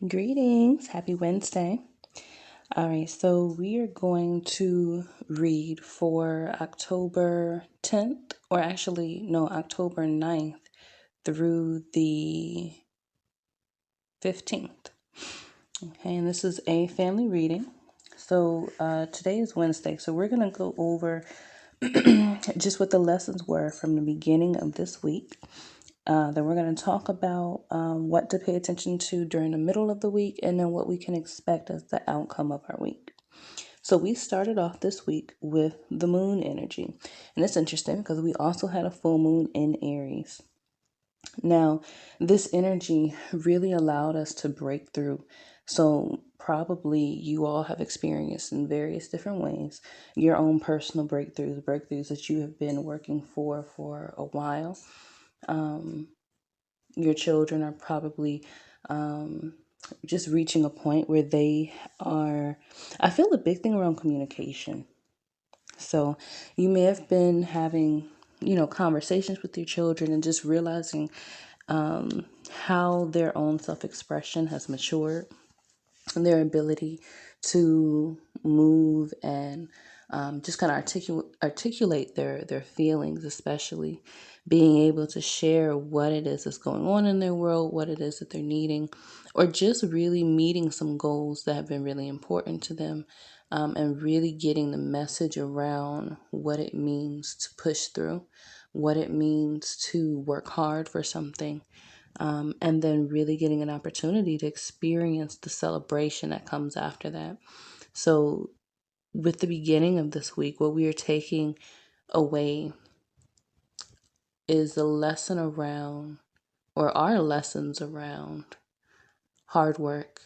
Greetings. Happy Wednesday. All right, so we are going to read for October 10th, or actually, no, October 9th through the 15th. Okay, and this is a family reading. So today is Wednesday, so we're going to go over just what the lessons were from the beginning of this week. Then we're going to talk about what to pay attention to during the middle of the week, and then what we can expect as the outcome of our week. So we started off this week with the moon energy. And it's interesting because we also had a full moon in Aries. Now, this energy really allowed us to break through. So probably you all have experienced in various different ways your own personal breakthroughs that you have been working for a while. Your children are probably just reaching a point where they are, I feel the big thing around communication. So you may have been having, conversations with your children and just realizing how their own self-expression has matured and their ability to move and just kind of articulate their feelings, especially being able to share what it is that's going on in their world, what it is that they're needing, or just really meeting some goals that have been really important to them, and really getting the message around what it means to push through, what it means to work hard for something, and then really getting an opportunity to experience the celebration that comes after that. So, with the beginning of this week, what we are taking away is a lesson around, or our lessons around, hard work,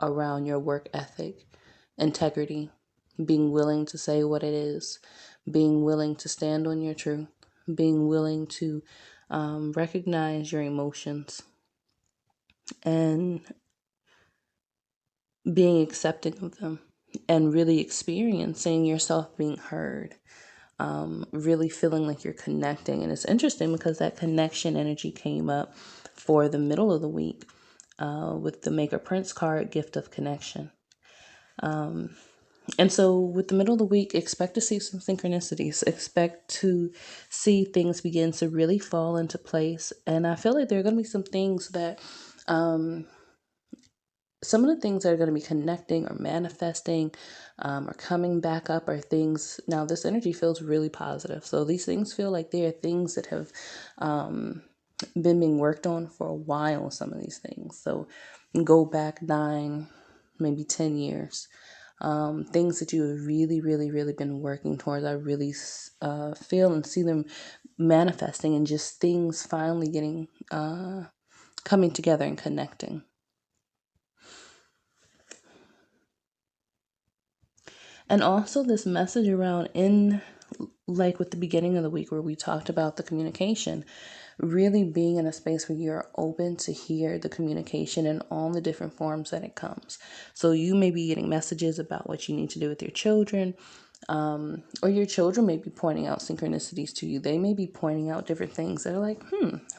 around your work ethic, integrity, being willing to say what it is, being willing to stand on your truth, being willing to recognize your emotions, and being accepting of them, and really experiencing yourself being heard, really feeling like you're connecting. And it's interesting because that connection energy came up for the middle of the week with the Maker Prince card, Gift of Connection. And so with the middle of the week, expect to see some synchronicities, expect to see things begin to really fall into place. And I feel like there are going to be some things that some of the things that are going to be connecting or manifesting or coming back up are things. Now, this energy feels really positive. So these things feel like they are things that have been being worked on for a while, some of these things. So go back 9, maybe 10 years. Things that you have really, really, really been working towards. I really feel and see them manifesting, and just things finally getting coming together and connecting. And also this message around like with the beginning of the week where we talked about the communication, really being in a space where you're open to hear the communication in all the different forms that it comes. So you may be getting messages about what you need to do with your children, or your children may be pointing out synchronicities to you. They may be pointing out different things that are like,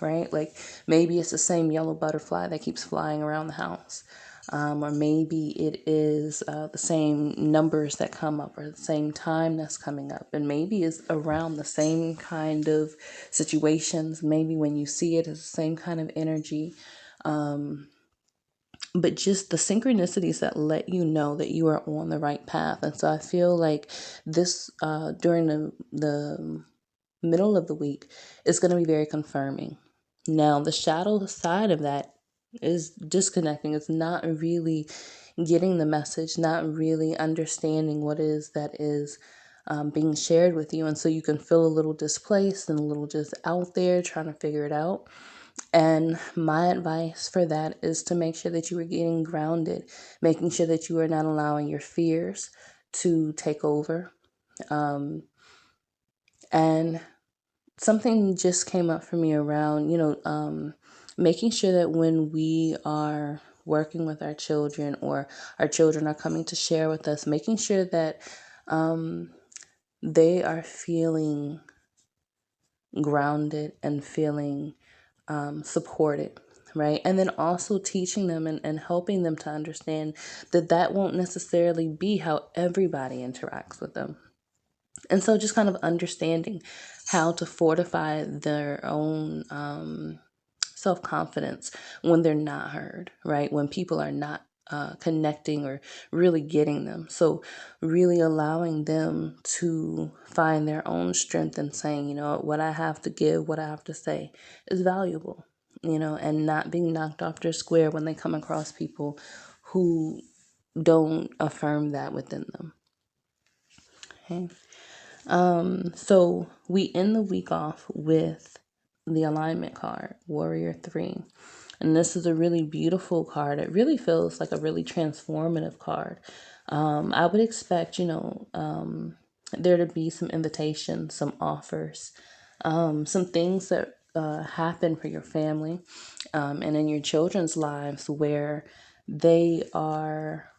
right? Like maybe it's the same yellow butterfly that keeps flying around the house. Or maybe it is the same numbers that come up, or the same time that's coming up. And maybe it's around the same kind of situations. Maybe when you see it, it's the same kind of energy. But just the synchronicities that let you know that you are on the right path. And so I feel like this, during the middle of the week, is going to be very confirming. Now, the shadow side of that is disconnecting. It's not really getting the message, not really understanding what it is that is being shared with you. And so you can feel a little displaced and a little just out there trying to figure it out. And my advice for that is to make sure that you are getting grounded, making sure that you are not allowing your fears to take over. And something just came up for me around, making sure that when we are working with our children, or our children are coming to share with us, making sure that they are feeling grounded and feeling supported. right? And then also teaching them and helping them to understand that that won't necessarily be how everybody interacts with them. And so just kind of understanding how to fortify their own self confidence when they're not heard, right? When people are not connecting or really getting them. So, really allowing them to find their own strength and saying, you know, what I have to give, what I have to say is valuable, you know, and not being knocked off their square when they come across people who don't affirm that within them. Okay. So we end the week off with the alignment card, Warrior 3. And this is a really beautiful card. It really feels like a really transformative card. I would expect, there to be some invitations, some offers, some things that happen for your family and in your children's lives where they are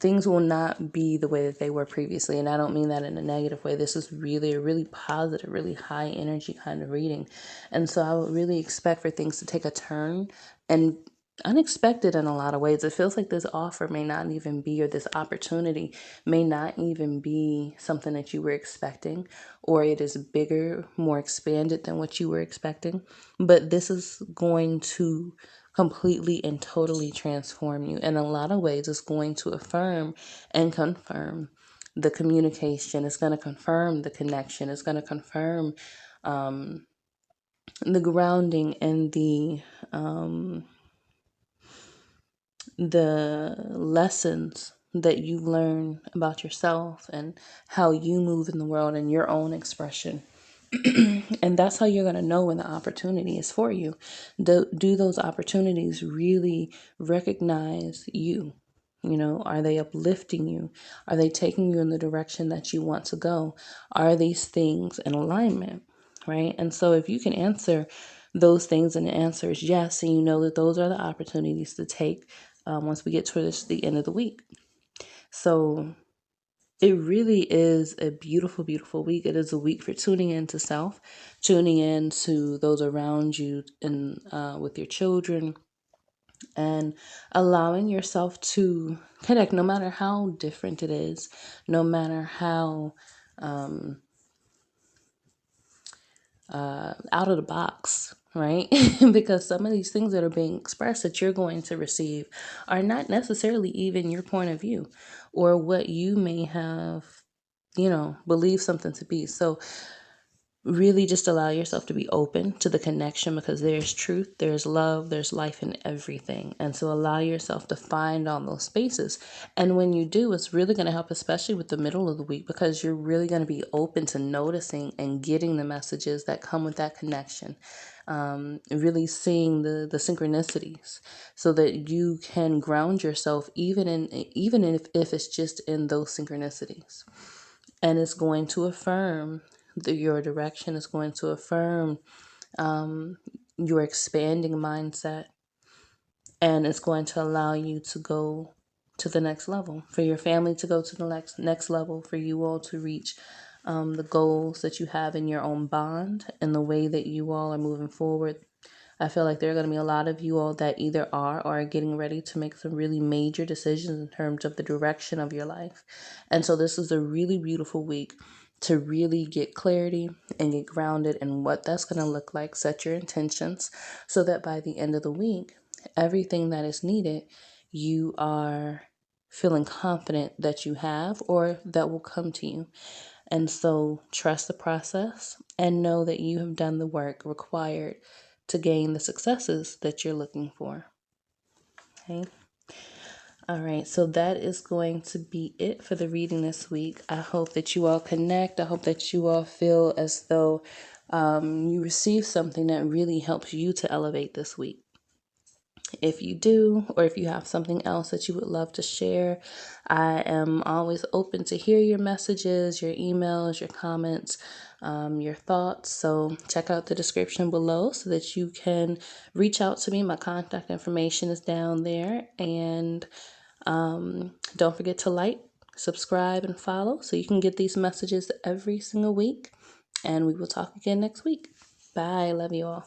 things will not be the way that they were previously. And I don't mean that in a negative way. This is really a really positive, really high energy kind of reading. And so I would really expect for things to take a turn and unexpected in a lot of ways. It feels like this offer may not even be, or this opportunity may not even be something that you were expecting, or it is bigger, more expanded than what you were expecting. But this is going to completely and totally transform you. In a lot of ways, it's going to affirm and confirm the communication. It's going to confirm the connection. It's going to confirm the grounding and the lessons that you learn about yourself and how you move in the world and your own expression. And that's how you're going to know when the opportunity is for you. Do those opportunities really recognize you? You know, are they uplifting you? Are they taking you in the direction that you want to go? Are these things in alignment? Right. And so if you can answer those things and the answer is yes, and you know that those are the opportunities to take once we get towards the end of the week. So it really is a beautiful, beautiful week. It is a week for tuning into self, tuning in to those around you and with your children, and allowing yourself to connect no matter how different it is, no matter how out of the box, right? Because some of these things that are being expressed that you're going to receive are not necessarily even your point of view or what you may have, believe something to be. So really just allow yourself to be open to the connection, because there's truth, there's love, there's life in everything. And so allow yourself to find all those spaces. And when you do, it's really going to help, especially with the middle of the week, because you're really going to be open to noticing and getting the messages that come with that connection. Really seeing the synchronicities so that you can ground yourself even if it's just in those synchronicities. And it's going to affirm your direction. Is going to affirm your expanding mindset, and it's going to allow you to go to the next level, for your family to go to the next level, for you all to reach the goals that you have in your own bond and the way that you all are moving forward. I feel like there are going to be a lot of you all that either are or are getting ready to make some really major decisions in terms of the direction of your life. And so this is a really beautiful week to really get clarity and get grounded in what that's going to look like. Set your intentions so that by the end of the week, everything that is needed, you are feeling confident that you have or that will come to you. And so trust the process and know that you have done the work required to gain the successes that you're looking for. Okay. All right. So that is going to be it for the reading this week. I hope that you all connect. I hope that you all feel as though you receive something that really helps you to elevate this week. If you do, or if you have something else that you would love to share, I am always open to hear your messages, your emails, your comments, your thoughts. So check out the description below so that you can reach out to me. My contact information is down there. And don't forget to like, subscribe, and follow so you can get these messages every single week. And we will talk again next week. Bye. Love you all.